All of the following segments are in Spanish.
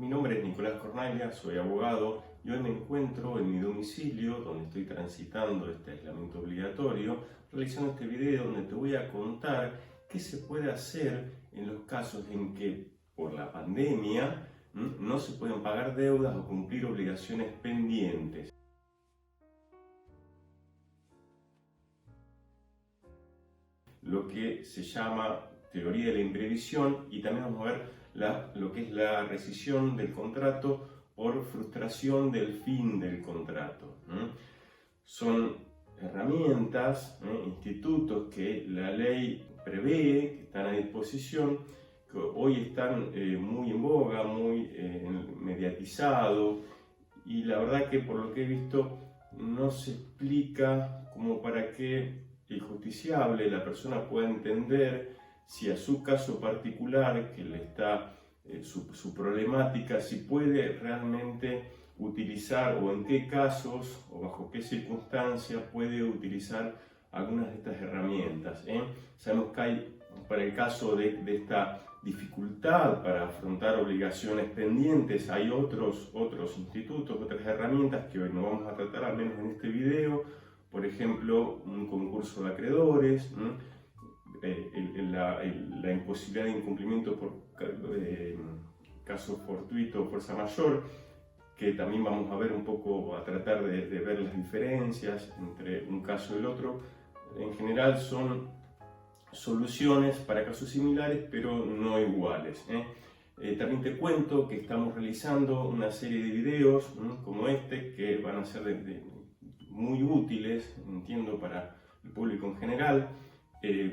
Mi nombre es Nicolás Cornaglia, soy abogado y hoy me encuentro en mi domicilio donde estoy transitando este aislamiento obligatorio, realizando este video donde te voy a contar qué se puede hacer en los casos en que por la pandemia no se pueden pagar deudas o cumplir obligaciones pendientes. Lo que se llama teoría de la imprevisión, y también vamos a ver lo que es la rescisión del contrato por frustración del fin del contrato. Son herramientas, institutos que la ley prevé, que están a disposición, que hoy están muy en boga, muy mediatizados, y la verdad que por lo que he visto no se explica como para que el justiciable, la persona, pueda entender si a su caso particular, que le está su problemática, si puede realmente utilizar o en qué casos o bajo qué circunstancias puede utilizar algunas de estas herramientas. Sabemos que hay, para el caso de esta dificultad para afrontar obligaciones pendientes, hay otros institutos, otras herramientas que hoy no vamos a tratar, al menos en este video. Por ejemplo, un concurso de acreedores, la imposibilidad de incumplimiento por caso fortuito o fuerza mayor, que también vamos a ver un poco, a tratar de ver las diferencias entre un caso y el otro. En general son soluciones para casos similares, pero no iguales. También te cuento que estamos realizando una serie de videos como este, que van a ser muy útiles, entiendo, para el público en general.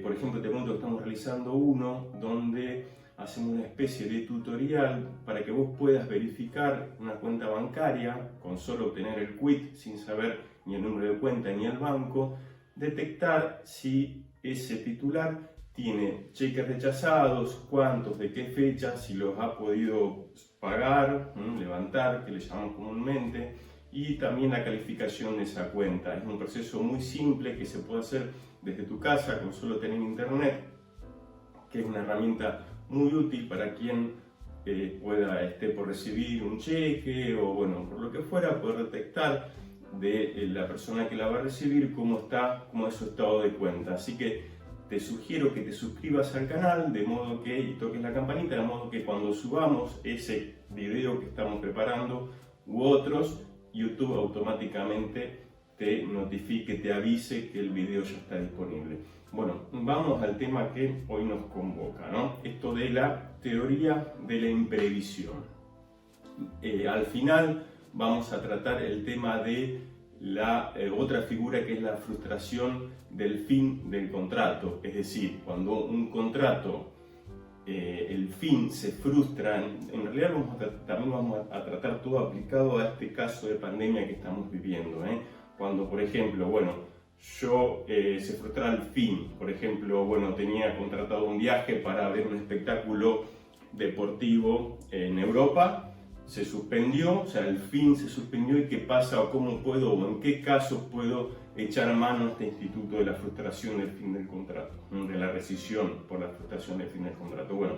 Por ejemplo, te cuento que estamos realizando uno donde hacemos una especie de tutorial para que vos puedas verificar una cuenta bancaria con solo obtener el quit, sin saber ni el número de cuenta ni el banco, detectar si ese titular tiene cheques rechazados, cuántos, de qué fecha, si los ha podido pagar, levantar, que le llamamos comúnmente, y también la calificación de esa cuenta. Es un proceso muy simple que se puede hacer desde tu casa con solo tener internet, que es una herramienta muy útil para quien esté por recibir un cheque o bueno, por lo que fuera, poder detectar de la persona que la va a recibir cómo es su estado de cuenta. Así que te sugiero que te suscribas al canal y toques la campanita, de modo que cuando subamos ese video que estamos preparando u otros, YouTube automáticamente te notifique, te avise que el video ya está disponible. Bueno, vamos al tema que hoy nos convoca, Esto de la teoría de la imprevisión. Al final vamos a tratar el tema de la otra figura, que es la frustración del fin del contrato. Es decir, cuando un contrato, el fin se frustra. En realidad también vamos a tratar todo aplicado a este caso de pandemia que estamos viviendo. Cuando, por ejemplo, se frustra el fin. Por ejemplo, tenía contratado un viaje para ver un espectáculo deportivo en Europa, se suspendió, o sea, el fin se suspendió, y qué pasa o cómo puedo o en qué casos puedo echar mano a este instituto de la frustración del fin del contrato, de la rescisión por la frustración del fin del contrato. Bueno,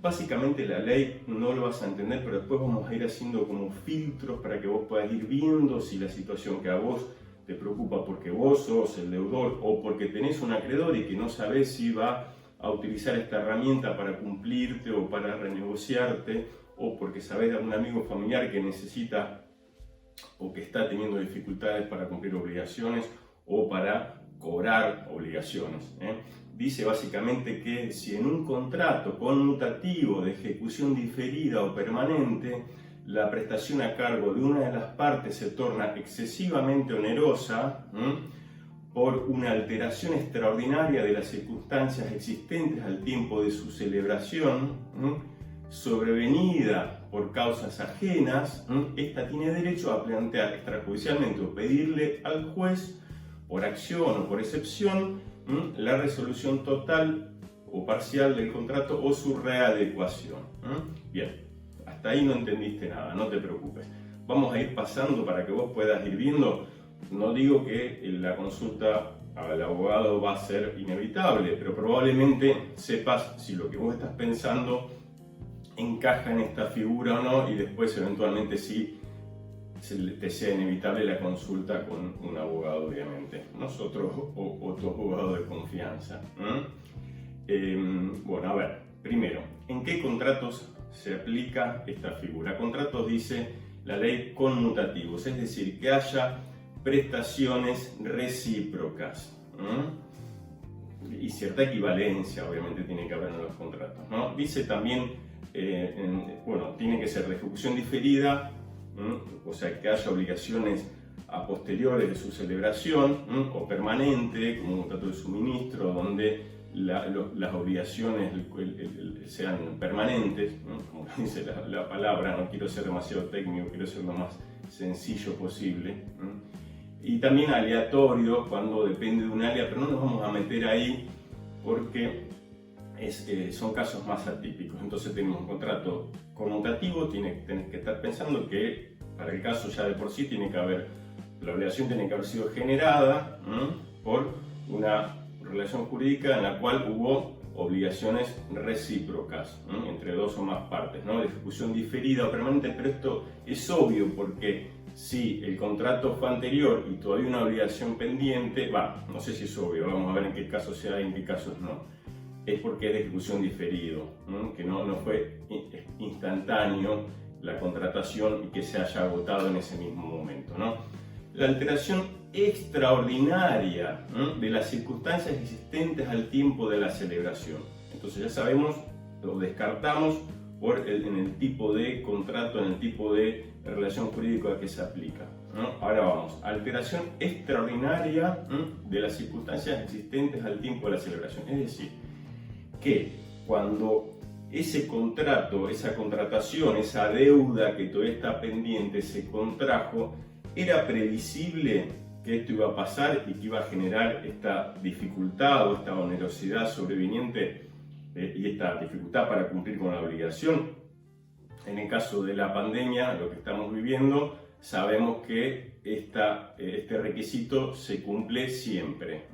básicamente la ley no lo vas a entender, pero después vamos a ir haciendo como filtros para que vos puedas ir viendo si la situación que a vos te preocupa porque vos sos el deudor o porque tenés un acreedor y que no sabés si va a utilizar esta herramienta para cumplirte o para renegociarte, o porque sabés de algún amigo familiar que necesita o que está teniendo dificultades para cumplir obligaciones o para cobrar obligaciones. Dice básicamente que si en un contrato conmutativo de ejecución diferida o permanente la prestación a cargo de una de las partes se torna excesivamente onerosa por una alteración extraordinaria de las circunstancias existentes al tiempo de su celebración, sobrevenida por causas ajenas, esta tiene derecho a plantear extrajudicialmente o pedirle al juez, por acción o por excepción, la resolución total o parcial del contrato o su readecuación. Bien, hasta ahí no entendiste nada, no te preocupes. Vamos a ir pasando para que vos puedas ir viendo. No digo que la consulta al abogado va a ser inevitable, pero probablemente sepas si lo que vos estás pensando encaja en esta figura o no, y después eventualmente sí te sea inevitable la consulta con un abogado, obviamente, nosotros o tu abogado de confianza. Bueno, a ver, primero, ¿en qué contratos se aplica esta figura? Contratos dice la ley conmutativos, es decir, que haya prestaciones recíprocas. Y cierta equivalencia, obviamente, tiene que haber en los contratos, ¿no? Dice también, bueno, tiene que ser de ejecución diferida, o sea, que haya obligaciones a posteriores de su celebración, o permanente, como un contrato de suministro, donde las obligaciones sean permanentes, como dice la palabra, no quiero ser demasiado técnico, quiero ser lo más sencillo posible. Y también aleatorio, cuando depende de un área, pero no nos vamos a meter ahí porque son casos más atípicos. Entonces tenemos un contrato conmutativo, tenés que estar pensando que para el caso ya de por sí la obligación tiene que haber sido generada por una relación jurídica en la cual hubo obligaciones recíprocas entre dos o más partes, ¿no? De ejecución diferida o permanente, pero esto es obvio porque si el contrato fue anterior y todavía una obligación pendiente, no sé si es obvio, vamos a ver en qué casos se da y en qué casos no. Es porque es de ejecución diferido, que no fue instantáneo la contratación y que se haya agotado en ese mismo momento, ¿no? La alteración extraordinaria de las circunstancias existentes al tiempo de la celebración. Entonces ya sabemos, lo descartamos en el tipo de contrato, en el tipo de relación jurídica a que se aplica, ¿no? Ahora vamos, alteración extraordinaria de las circunstancias existentes al tiempo de la celebración. Es decir, que cuando ese contrato, esa contratación, esa deuda que todavía está pendiente se contrajo, era previsible que esto iba a pasar y que iba a generar esta dificultad o esta onerosidad sobreviniente y esta dificultad para cumplir con la obligación. En el caso de la pandemia, lo que estamos viviendo, sabemos que este requisito se cumple siempre.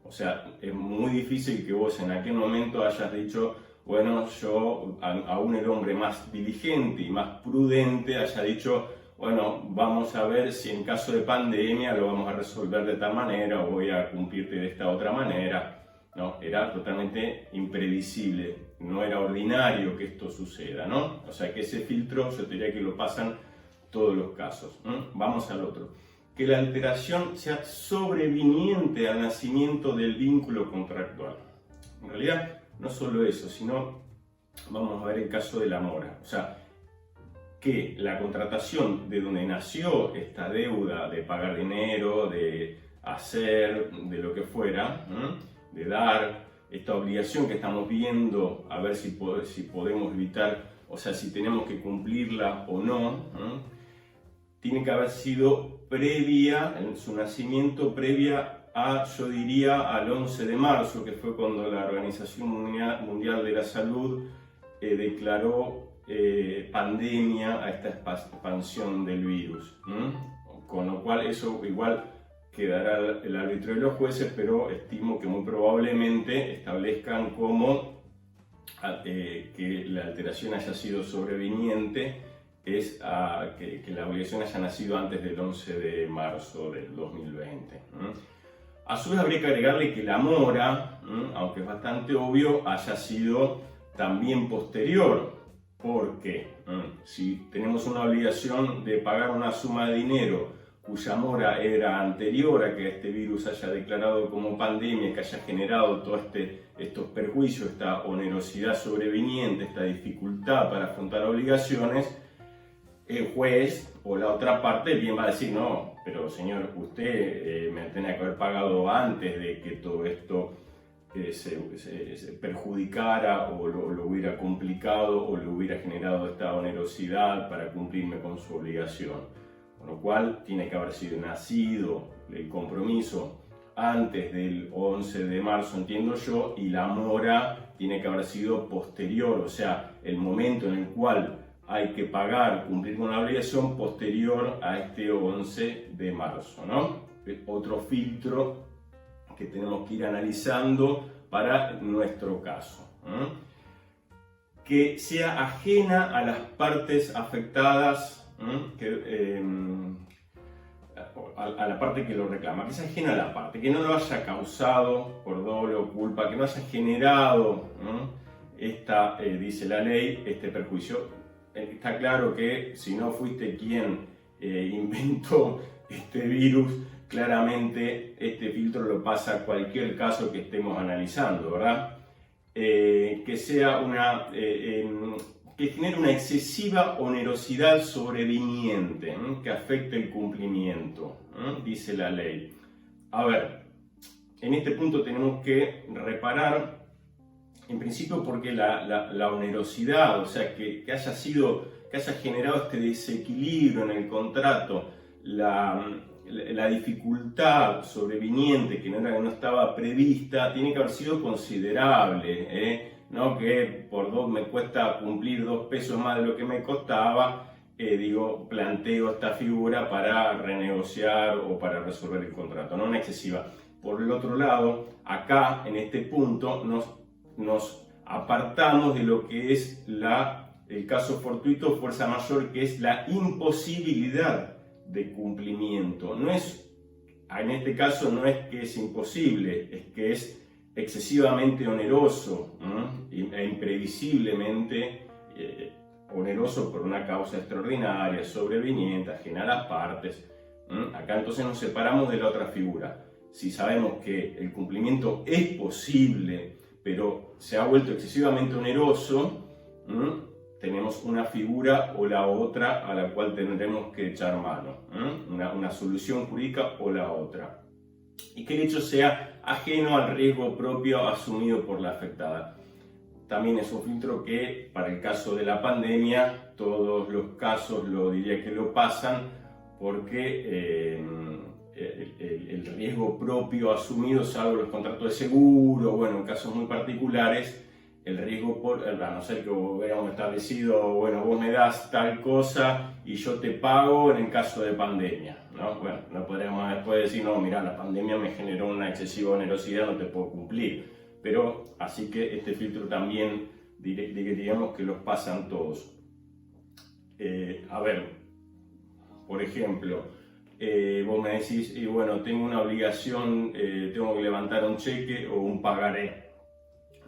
O sea, es muy difícil que vos en aquel momento hayas dicho, bueno, yo, aún el hombre más diligente y más prudente, haya dicho, bueno, vamos a ver si en caso de pandemia lo vamos a resolver de tal manera o voy a cumplirte de esta otra manera. No, era totalmente imprevisible, no era ordinario que esto suceda, ¿no? O sea que ese filtro yo diría que lo pasan todos los casos. Vamos al otro. Que la alteración sea sobreviniente al nacimiento del vínculo contractual. En realidad, no solo eso, sino, vamos a ver el caso de la mora. O sea, que la contratación de donde nació esta deuda de pagar dinero, de hacer, de lo que fuera, de dar, esta obligación que estamos viendo, a ver si podemos evitar, o sea, si tenemos que cumplirla o no, tiene que haber sido previa, en su nacimiento, previa yo diría, al 11 de marzo, que fue cuando la Organización Mundial de la Salud declaró pandemia a esta expansión del virus. Con lo cual eso igual quedará el arbitrio de los jueces, pero estimo que muy probablemente establezcan como que la alteración haya sido sobreviniente, es que la obligación haya nacido antes del 11 de marzo del 2020. A su vez habría que agregarle que la mora, aunque es bastante obvio, haya sido también posterior, porque si tenemos una obligación de pagar una suma de dinero cuya mora era anterior a que este virus haya declarado como pandemia, que haya generado todos estos perjuicios, esta onerosidad sobreviniente, esta dificultad para afrontar obligaciones, el juez o la otra parte bien va a decir, no, pero señor, usted me tenía que haber pagado antes de que todo esto se perjudicara o lo hubiera complicado o le hubiera generado esta onerosidad para cumplirme con su obligación. Con lo cual tiene que haber sido nacido el compromiso antes del 11 de marzo, entiendo yo, y la mora tiene que haber sido posterior, o sea, el momento en el cual hay que pagar, cumplir con la obligación posterior a este 11 de marzo, ¿no? Otro filtro que tenemos que ir analizando para nuestro caso. que sea ajena a las partes afectadas, a la parte que lo reclama, que sea ajena a la parte, que no lo haya causado por dolo o culpa, que no haya generado, dice la ley, este perjuicio. Está claro que si no fuiste quien inventó este virus, claramente este filtro lo pasa a cualquier caso que estemos analizando, ¿verdad? Que sea que genere una excesiva onerosidad sobreviniente, que afecte el cumplimiento, dice la ley. A ver, en este punto tenemos que reparar, en principio, porque la onerosidad, o sea, que haya generado este desequilibrio en el contrato, la dificultad sobreviniente que no estaba prevista, tiene que haber sido considerable, ¿no? Que me cuesta cumplir 2 pesos más de lo que me costaba, planteo esta figura para renegociar o para resolver el contrato, no una excesiva. Por el otro lado, acá en este punto nos apartamos de lo que es el caso fortuito, fuerza mayor, que es la imposibilidad de cumplimiento. En este caso no es que es imposible, es que es excesivamente oneroso e imprevisiblemente oneroso por una causa extraordinaria, sobreviniente, ajena a las partes. Acá entonces nos separamos de la otra figura. Si sabemos que el cumplimiento es posible, pero se ha vuelto excesivamente oneroso, tenemos una figura o la otra a la cual tendremos que echar mano, una solución jurídica o la otra. Y que el hecho sea ajeno al riesgo propio asumido por la afectada. También es un filtro que, para el caso de la pandemia, todos los casos diría que lo pasan, porque el riesgo propio asumido, salvo los contratos de seguro, bueno, en casos muy particulares, el riesgo a no ser que hubiéramos establecido, bueno, vos me das tal cosa y yo te pago en el caso de pandemia, ¿no? Bueno, no podríamos después decir, no, mira, la pandemia me generó una excesiva onerosidad, no te puedo cumplir. Pero así que este filtro también, digamos que los pasan todos. A ver, por ejemplo, vos me decís, y bueno, tengo una obligación, tengo que levantar un cheque o un pagaré.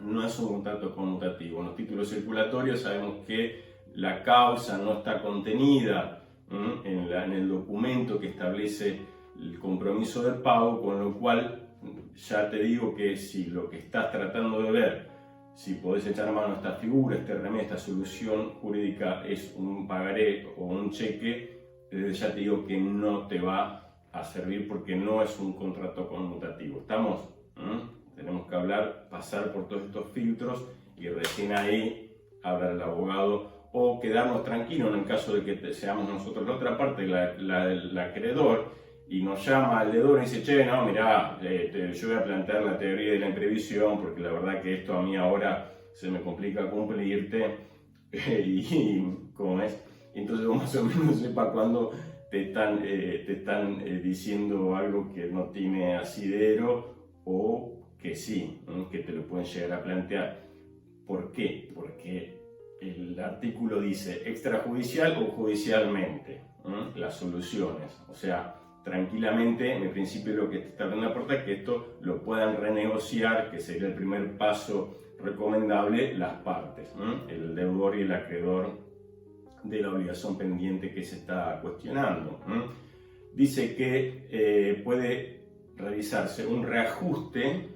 No es un contrato conmutativo. En los títulos circulatorios sabemos que la causa no está contenida en el documento que establece el compromiso de pago, con lo cual ya te digo que si lo que estás tratando de ver, si podés echar mano a esta figura, este remedio, esta solución jurídica es un pagaré o un cheque, desde ya te digo que no te va a servir porque no es un contrato conmutativo. ¿Estamos? Tenemos que pasar por todos estos filtros y recién ahí hablar al abogado o quedarnos tranquilos en el caso de que seamos nosotros la otra parte, el acreedor, y nos llama al deudor y dice, che, no, mirá, yo voy a plantear la teoría de la imprevisión porque la verdad que esto a mí ahora se me complica cumplirte y ¿cómo es? Entonces vos más o menos sepa cuando te están diciendo algo que no tiene asidero o que sí, que te lo pueden llegar a plantear. ¿Por qué? Porque el artículo dice extrajudicial o judicialmente, las soluciones. O sea, tranquilamente, en el principio lo que te está dando aporta es que esto lo puedan renegociar, que sería el primer paso recomendable, las partes, el deudor y el acreedor de la obligación pendiente que se está cuestionando. Dice que puede realizarse un reajuste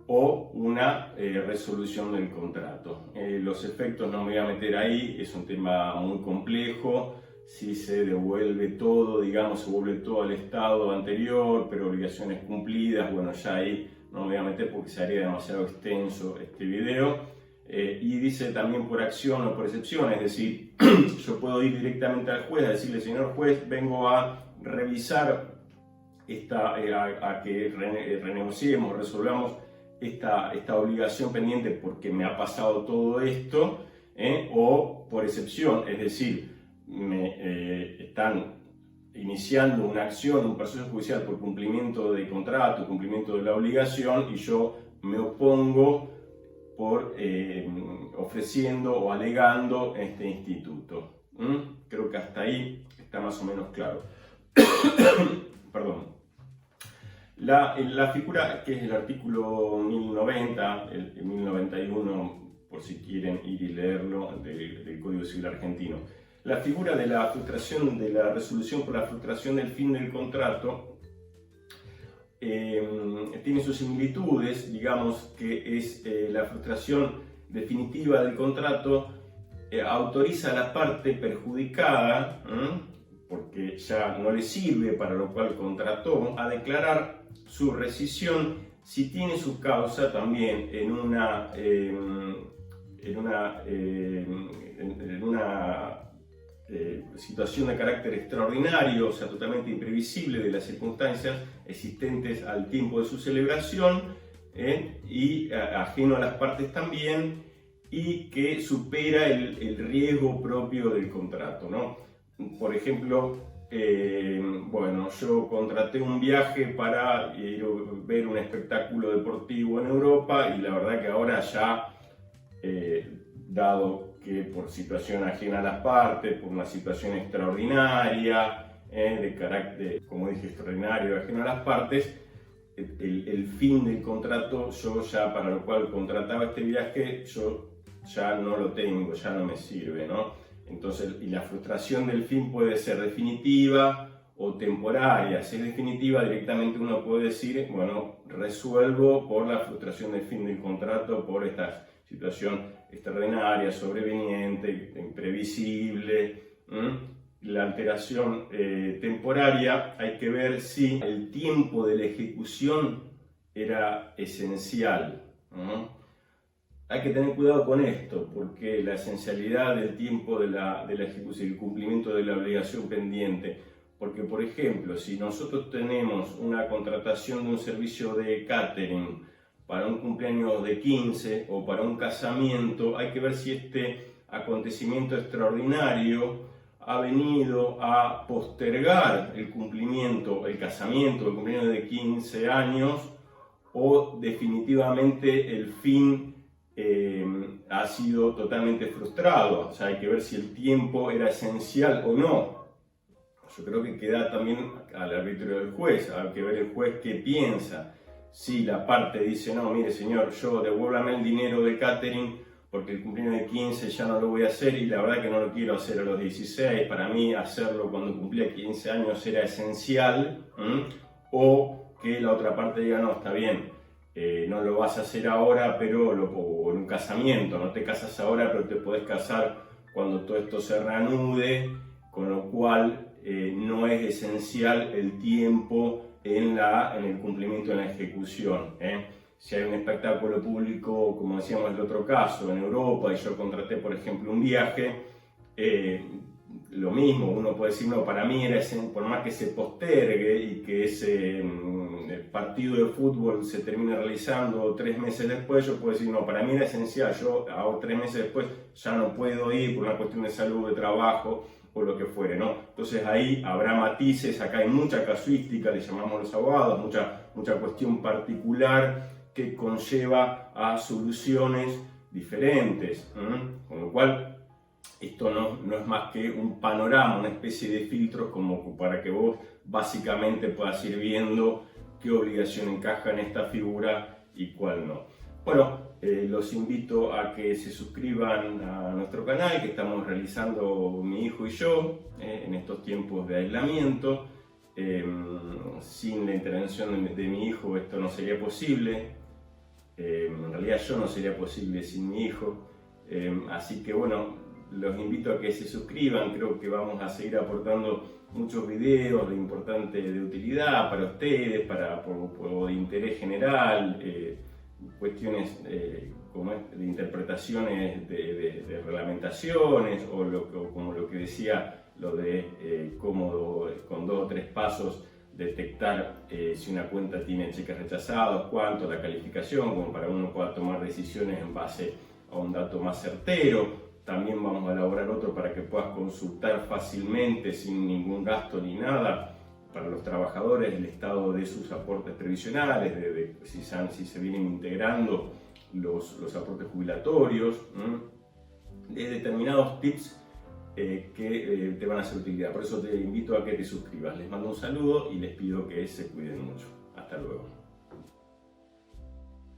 o una resolución del contrato. Los efectos no me voy a meter ahí, es un tema muy complejo. Si se devuelve todo, digamos, se vuelve todo al estado anterior, pero obligaciones cumplidas, bueno, ya ahí no me voy a meter porque se haría demasiado extenso este video. Y dice también por acción o por excepción, es decir, yo puedo ir directamente al juez a decirle, señor juez, vengo a revisar a que renegociemos, resolvamos esta obligación pendiente porque me ha pasado todo esto, o por excepción, es decir, están iniciando una acción, un proceso judicial por cumplimiento del contrato, cumplimiento de la obligación, y yo me opongo por ofreciendo o alegando este instituto. Creo que hasta ahí está más o menos claro. Perdón. La figura, que es el artículo 1090, el 1091, por si quieren ir y leerlo, del Código Civil argentino. La figura de la frustración, de la resolución por la frustración del fin del contrato, tiene sus similitudes. Digamos que es la frustración definitiva del contrato, autoriza a la parte perjudicada, porque ya no le sirve para lo cual contrató, a declarar su rescisión si tiene su causa también en una situación de carácter extraordinario, o sea, totalmente imprevisible de las circunstancias existentes al tiempo de su celebración, y ajeno a las partes también, y que supera el riesgo propio del contrato, ¿no? Por ejemplo, bueno, yo contraté un viaje para ir a ver un espectáculo deportivo en Europa, y la verdad que ahora ya, dado que por situación ajena a las partes, por una situación extraordinaria, de carácter, como dije, extraordinario, ajeno a las partes, el fin del contrato, yo ya para lo cual contrataba este viaje, yo ya no lo tengo, ya no me sirve, ¿no? Entonces, y la frustración del fin puede ser definitiva o temporaria. Si es definitiva, directamente uno puede decir, bueno, resuelvo por la frustración del fin del contrato, por esta situación extraordinaria, sobreveniente, imprevisible. La alteración temporaria, hay que ver si el tiempo de la ejecución era esencial. Hay que tener cuidado con esto, porque la esencialidad del tiempo de la ejecución, el cumplimiento de la obligación pendiente, porque por ejemplo, si nosotros tenemos una contratación de un servicio de catering para un cumpleaños de 15 o para un casamiento, hay que ver si este acontecimiento extraordinario ha venido a postergar el cumplimiento, el casamiento, el cumpleaños de 15 años, o definitivamente el fin ha sido totalmente frustrado. O sea, hay que ver si el tiempo era esencial o no. Yo creo que queda también al arbitrio del juez. Hay que ver el juez qué piensa. Si la parte dice, no, mire señor, yo devuélvame el dinero de catering porque el cumpleaños de 15 ya no lo voy a hacer, y la verdad que no lo quiero hacer a los 16, para mí hacerlo cuando cumplía 15 años era esencial, o que la otra parte diga, no, está bien, no lo vas a hacer ahora, pero o en un casamiento, no te casas ahora, pero te podés casar cuando todo esto se reanude, con lo cual no es esencial el tiempo en el cumplimiento de la ejecución. Si hay un espectáculo público, como decíamos en el otro caso, en Europa, y yo contraté, por ejemplo, un viaje, lo mismo, uno puede decir, no, para mí era por más que se postergue y que ese partido de fútbol se termine realizando 3 meses después, yo puedo decir, no, para mí era esencial, yo ahora 3 meses después ya no puedo ir por una cuestión de salud, de trabajo, o lo que fuere, ¿no? Entonces ahí habrá matices, acá hay mucha casuística, le llamamos los abogados, mucha cuestión particular que conlleva a soluciones diferentes, con lo cual esto no es más que un panorama, una especie de filtros como para que vos básicamente puedas ir viendo qué obligación encaja en esta figura y cuál no. Bueno, los invito a que se suscriban a nuestro canal, que estamos realizando mi hijo y yo en estos tiempos de aislamiento. Sin la intervención de mi hijo esto no sería posible. En realidad yo no sería posible sin mi hijo. Así que bueno, los invito a que se suscriban. Creo que vamos a seguir aportando muchos videos de utilidad para ustedes, por de interés general, cuestiones como de interpretaciones de reglamentaciones, o como lo que decía, lo de cómo con 2 o 3 pasos detectar si una cuenta tiene cheques rechazados, cuánto, la calificación, como para uno pueda tomar decisiones en base a un dato más certero. También vamos a elaborar otro para que puedas consultar fácilmente, sin ningún gasto ni nada, para los trabajadores, el estado de sus aportes previsionales, si se vienen integrando los aportes jubilatorios, de determinados tips que te van a hacer utilidad. Por eso te invito a que te suscribas. Les mando un saludo y les pido que se cuiden mucho. Hasta luego.